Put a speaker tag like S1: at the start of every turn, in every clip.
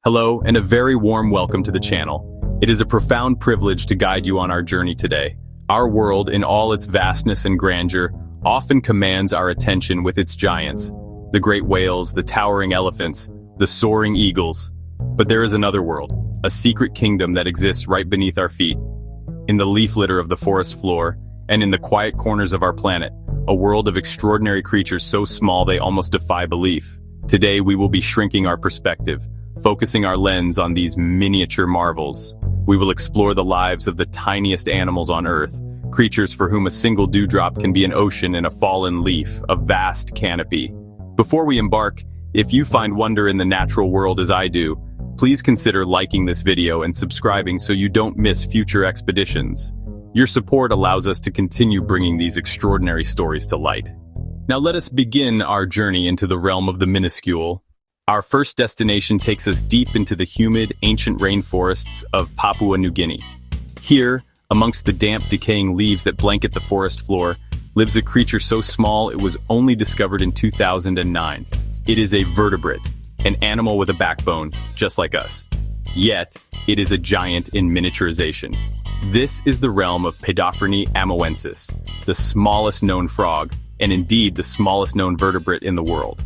S1: Hello, and a very warm welcome to the channel. It is a profound privilege to guide you on our journey today. Our world, in all its vastness and grandeur, often commands our attention with its giants. The great whales, the towering elephants, the soaring eagles. But there is another world, a secret kingdom that exists right beneath our feet. In the leaf litter of the forest floor, and in the quiet corners of our planet, a world of extraordinary creatures so small they almost defy belief. Today we will be shrinking our perspective, focusing our lens on these miniature marvels. We will explore the lives of the tiniest animals on Earth, creatures for whom a single dewdrop can be an ocean and a fallen leaf, a vast canopy. Before we embark, if you find wonder in the natural world as I do, please consider liking this video and subscribing so you don't miss future expeditions. Your support allows us to continue bringing these extraordinary stories to light. Now let us begin our journey into the realm of the minuscule. Our first destination takes us deep into the humid, ancient rainforests of Papua New Guinea. Here, amongst the damp, decaying leaves that blanket the forest floor, lives a creature so small it was only discovered in 2009. It is a vertebrate, an animal with a backbone, just like us. Yet, it is a giant in miniaturization. This is the realm of Pedophrene amoensis, the smallest known frog, and indeed the smallest known vertebrate in the world.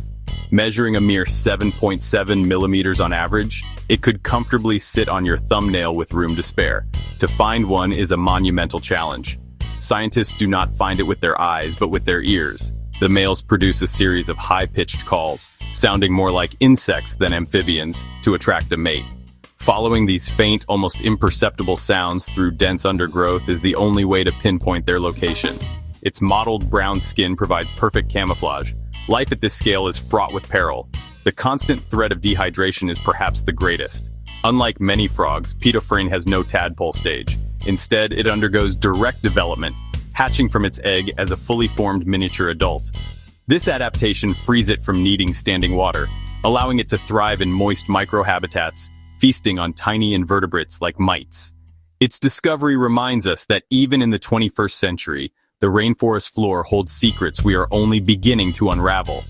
S1: Measuring a mere 7.7 millimeters on average, it could comfortably sit on your thumbnail with room to spare. To find one is a monumental challenge. Scientists do not find it with their eyes, but with their ears. The males produce a series of high-pitched calls, sounding more like insects than amphibians, to attract a mate. Following these faint, almost imperceptible sounds through dense undergrowth is the only way to pinpoint their location. Its mottled brown skin provides perfect camouflage. Life at this scale is fraught with peril. The constant threat of dehydration is perhaps the greatest. Unlike many frogs, Pedophrene has no tadpole stage. Instead, it undergoes direct development, hatching from its egg as a fully formed miniature adult. This adaptation frees it from needing standing water, allowing it to thrive in moist microhabitats, feasting on tiny invertebrates like mites. Its discovery reminds us that even in the 21st century, the rainforest floor holds secrets we are only beginning to unravel,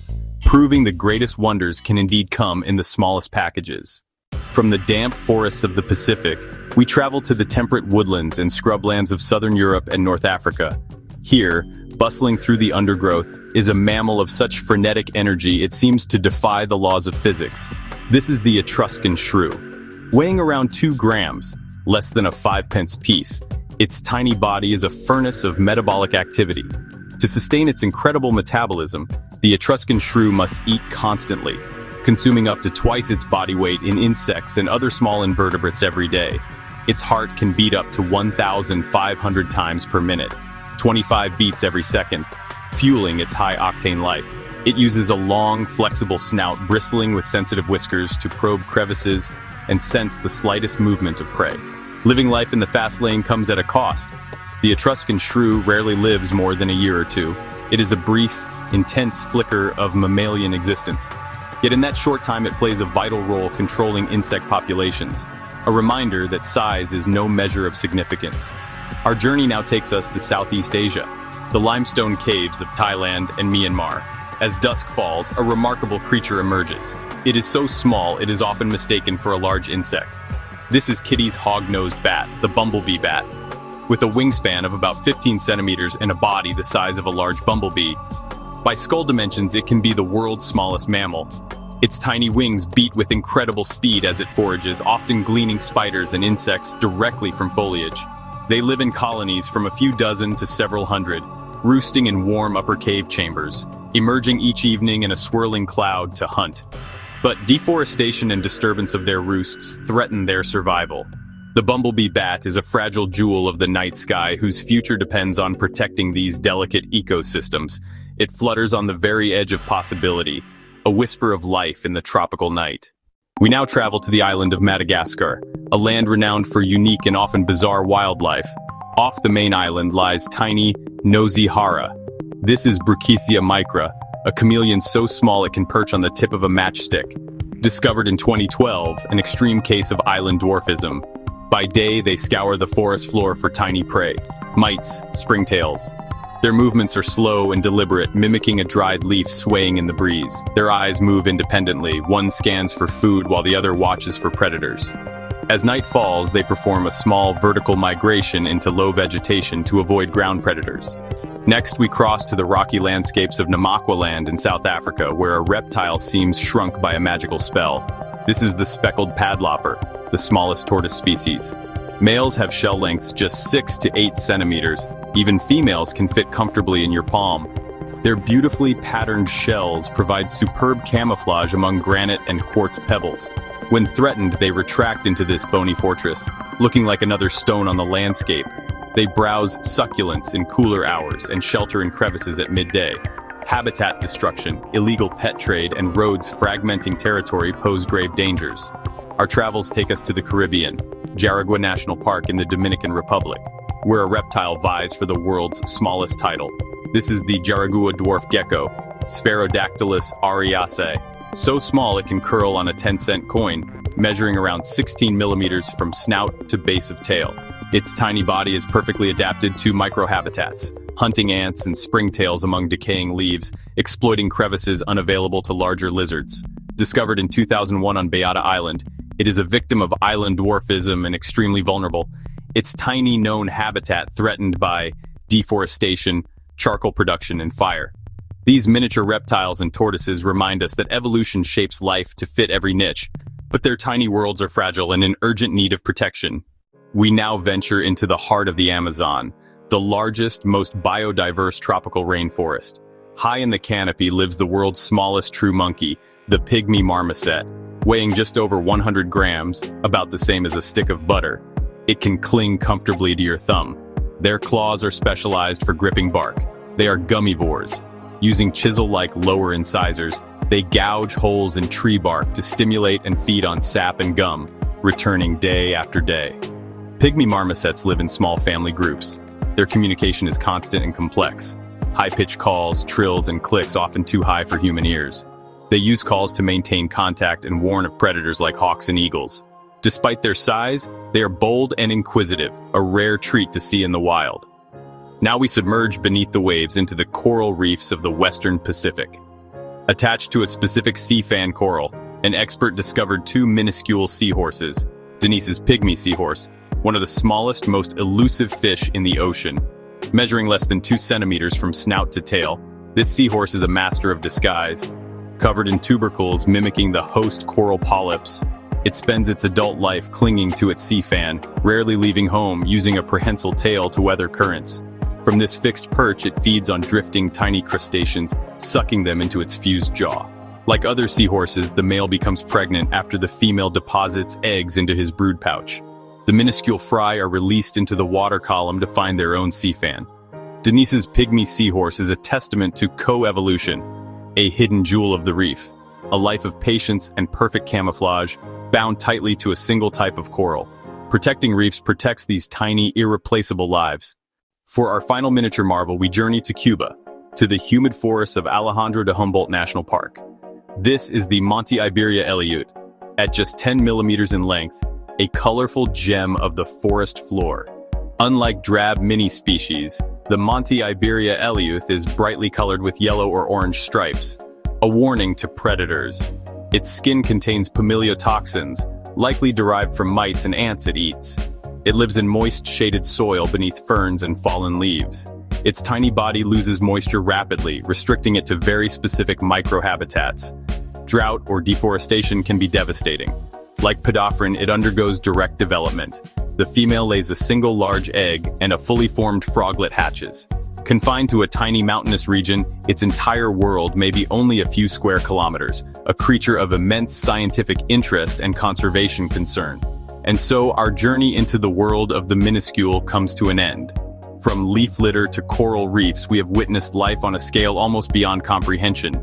S1: proving the greatest wonders can indeed come in the smallest packages. From the damp forests of the Pacific, we travel to the temperate woodlands and scrublands of southern Europe and North Africa. Here, bustling through the undergrowth, is a mammal of such frenetic energy it seems to defy the laws of physics. This is the Etruscan shrew. Weighing around 2 grams, less than a 5-pence piece, its tiny body is a furnace of metabolic activity. To sustain its incredible metabolism, the Etruscan shrew must eat constantly, consuming up to twice its body weight in insects and other small invertebrates every day. Its heart can beat up to 1,500 times per minute, 25 beats every second, fueling its high-octane life. It uses a long, flexible snout bristling with sensitive whiskers to probe crevices and sense the slightest movement of prey. Living life in the fast lane comes at a cost. The Etruscan shrew rarely lives more than a year or two. It is a brief, intense flicker of mammalian existence. Yet in that short time it plays a vital role controlling insect populations, a reminder that size is no measure of significance. Our journey now takes us to Southeast Asia, the limestone caves of Thailand and Myanmar. As dusk falls, a remarkable creature emerges. It is so small it is often mistaken for a large insect. This is Kitty's hog-nosed bat, the bumblebee bat. With a wingspan of about 15 centimeters and a body the size of a large bumblebee, by skull dimensions it can be the world's smallest mammal. Its tiny wings beat with incredible speed as it forages, often gleaning spiders and insects directly from foliage. They live in colonies from a few dozen to several hundred, roosting in warm upper cave chambers, emerging each evening in a swirling cloud to hunt. But deforestation and disturbance of their roosts threaten their survival. The bumblebee bat is a fragile jewel of the night sky whose future depends on protecting these delicate ecosystems. It flutters on the very edge of possibility, a whisper of life in the tropical night. We now travel to the island of Madagascar, a land renowned for unique and often bizarre wildlife. Off the main island lies tiny nosy hara. This is Bruchesia micra, a chameleon so small it can perch on the tip of a matchstick. Discovered in 2012, an extreme case of island dwarfism. By day, they scour the forest floor for tiny prey, mites, springtails. Their movements are slow and deliberate, mimicking a dried leaf swaying in the breeze. Their eyes move independently. One scans for food while the other watches for predators. As night falls, they perform a small vertical migration into low vegetation to avoid ground predators. Next, we cross to the rocky landscapes of Namakwaland in South Africa, where a reptile seems shrunk by a magical spell. This is the speckled padloper, the smallest tortoise species. Males have shell lengths just 6 to 8 centimeters. Even females can fit comfortably in your palm. Their beautifully patterned shells provide superb camouflage among granite and quartz pebbles. When threatened, they retract into this bony fortress, looking like another stone on the landscape. They browse succulents in cooler hours and shelter in crevices at midday. Habitat destruction, illegal pet trade, and roads fragmenting territory pose grave dangers. Our travels take us to the Caribbean, Jaragua National Park in the Dominican Republic, where a reptile vies for the world's smallest title. This is the Jaragua dwarf gecko, Spherodactylus ariaceae. So small it can curl on a 10-cent coin, measuring around 16 millimeters from snout to base of tail. Its tiny body is perfectly adapted to microhabitats, hunting ants and springtails among decaying leaves, exploiting crevices unavailable to larger lizards. Discovered in 2001 on Beata Island, it is a victim of island dwarfism and extremely vulnerable. Its tiny known habitat threatened by deforestation, charcoal production, and fire. These miniature reptiles and tortoises remind us that evolution shapes life to fit every niche, but their tiny worlds are fragile and in urgent need of protection. We now venture into the heart of the Amazon, the largest, most biodiverse tropical rainforest. High in the canopy lives the world's smallest true monkey, the pygmy marmoset. Weighing just over 100 grams, about the same as a stick of butter, it can cling comfortably to your thumb. Their claws are specialized for gripping bark. They are gummivores. Using chisel-like lower incisors, they gouge holes in tree bark to stimulate and feed on sap and gum, returning day after day. Pygmy marmosets live in small family groups. Their communication is constant and complex. High-pitched calls, trills, and clicks often too high for human ears. They use calls to maintain contact and warn of predators like hawks and eagles. Despite their size, they are bold and inquisitive, a rare treat to see in the wild. Now we submerge beneath the waves into the coral reefs of the Western Pacific. Attached to a specific sea fan coral, an expert discovered 2 minuscule seahorses. Denise's pygmy seahorse, one of the smallest, most elusive fish in the ocean. Measuring less than 2 centimeters from snout to tail, this seahorse is a master of disguise. Covered in tubercles mimicking the host coral polyps, it spends its adult life clinging to its sea fan, rarely leaving home, using a prehensile tail to weather currents. From this fixed perch, it feeds on drifting tiny crustaceans, sucking them into its fused jaw. Like other seahorses, the male becomes pregnant after the female deposits eggs into his brood pouch. The minuscule fry are released into the water column to find their own sea fan. Denise's pygmy seahorse is a testament to coevolution, a hidden jewel of the reef, a life of patience and perfect camouflage, bound tightly to a single type of coral. Protecting reefs protects these tiny, irreplaceable lives. For our final miniature marvel, we journey to Cuba, to the humid forests of Alejandro de Humboldt National Park. This is the Monte Iberia Eliute. At just 10 millimeters in length, a colorful gem of the forest floor. Unlike drab mini-species, the Monte Iberia Eliute is brightly colored with yellow or orange stripes, a warning to predators. Its skin contains pamiliotoxins, likely derived from mites and ants it eats. It lives in moist, shaded soil beneath ferns and fallen leaves. Its tiny body loses moisture rapidly, restricting it to very specific microhabitats. Drought or deforestation can be devastating. Like podopteran, it undergoes direct development. The female lays a single large egg and a fully formed froglet hatches. Confined to a tiny mountainous region, its entire world may be only a few square kilometers, a creature of immense scientific interest and conservation concern. And so our journey into the world of the minuscule comes to an end. From leaf litter to coral reefs, we have witnessed life on a scale almost beyond comprehension.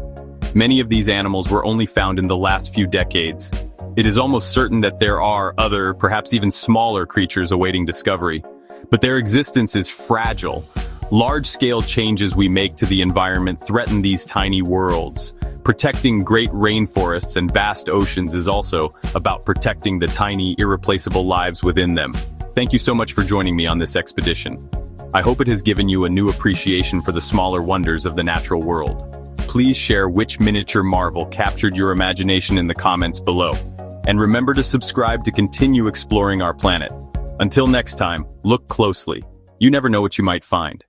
S1: Many of these animals were only found in the last few decades. It is almost certain that there are other, perhaps even smaller creatures awaiting discovery. But their existence is fragile. Large-scale changes we make to the environment threaten these tiny worlds. Protecting great rainforests and vast oceans is also about protecting the tiny, irreplaceable lives within them. Thank you so much for joining me on this expedition. I hope it has given you a new appreciation for the smaller wonders of the natural world. Please share which miniature marvel captured your imagination in the comments below. And remember to subscribe to continue exploring our planet. Until next time, look closely. You never know what you might find.